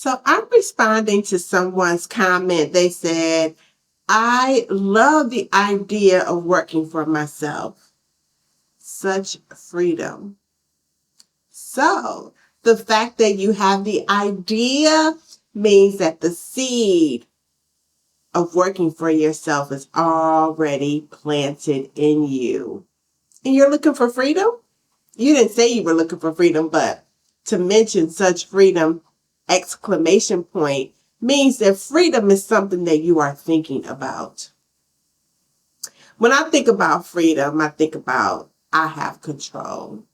So I'm responding to someone's comment. They said, I love the idea of working for myself. Such freedom. So the fact that you have the idea means that the seed of working for yourself is already planted in you. And you're looking for freedom? You didn't say you were looking for freedom, but to mention such freedom, exclamation point, means that freedom is something that you are thinking about. When I think about freedom, I think about I have control.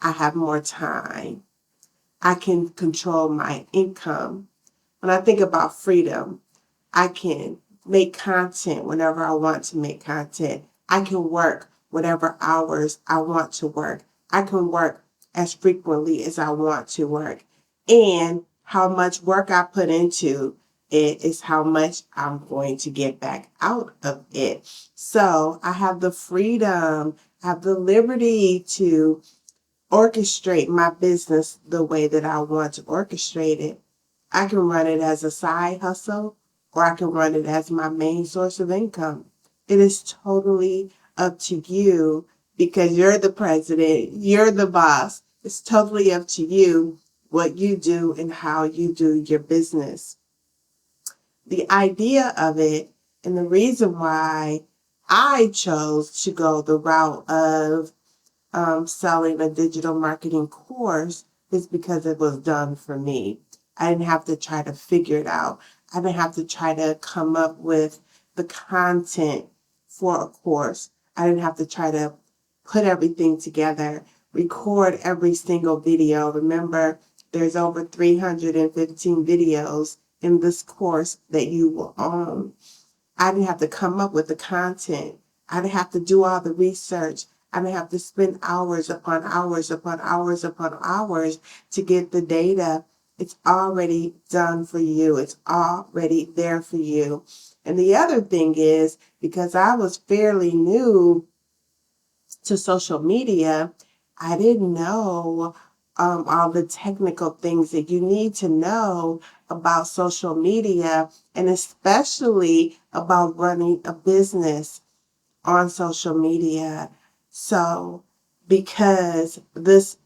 I have more time. I can control my income. When I think about freedom, I can make content whenever I want to make content. I can work whatever hours I want to work. I can work as frequently as I want to work. And how much work I put into it is how much I'm going to get back out of it. So I have the freedom, I have the liberty to orchestrate my business the way that I want to orchestrate it. I can run it as a side hustle or I can run it as my main source of income. It is totally up to you because you're the president, you're the boss. It's totally up to you what you do and how you do your business. The idea of it and the reason why I chose to go the route of selling a digital marketing course is because it was done for me. I didn't have to try to figure it out. I didn't have to try to come up with the content for a course. I didn't have to try to put everything together, record every single video. Remember, there's over 315 videos in this course that you will own. I didn't have to come up with the content. I didn't have to do all the research. I didn't have to spend hours upon hours upon hours upon hours to get the data. It's already done for you. It's already there for you. And the other thing is, because I was fairly new to social media, I didn't know all the technical things that you need to know about social media and especially about running a business on social media. So because this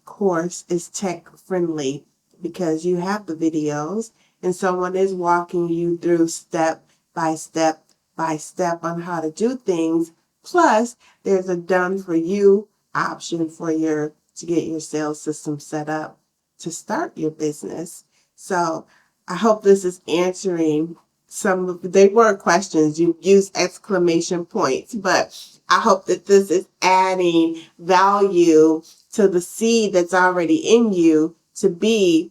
course is tech friendly, because you have the videos and someone is walking you through step by step by step on how to do things. Plus, there's a done for you option for to get your sales system set up to start your business. So I hope this is answering some of, they weren't questions, you use exclamation points, but I hope that this is adding value to the seed that's already in you to be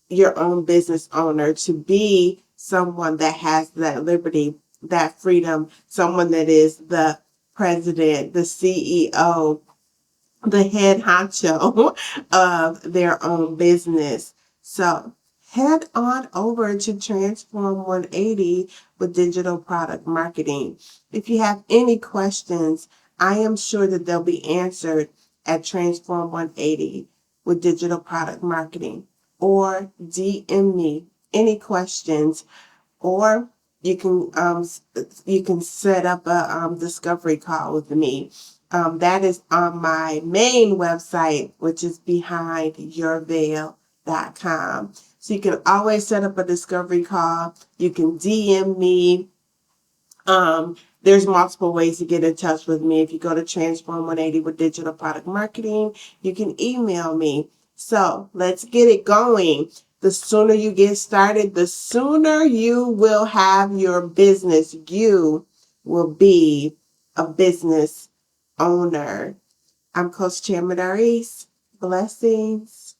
your own business owner, to be someone that has that liberty, that freedom, someone that is the president, the CEO, the head honcho of their own business. So head on over to Transform 180 with digital product marketing. If you have any questions, I am sure that they'll be answered at Transform 180 with digital product marketing, or DM me any questions, or you can set up a discovery call with me. That is on my main website, which is behindyourveil.com. So you can always set up a discovery call. You can DM me. There's multiple ways to get in touch with me. If you go to Transform 180 with digital product marketing, you can email me. So let's get it going. The sooner you get started, the sooner you will have your business. You will be a business owner. I'm Coach Chairman Aris. Blessings.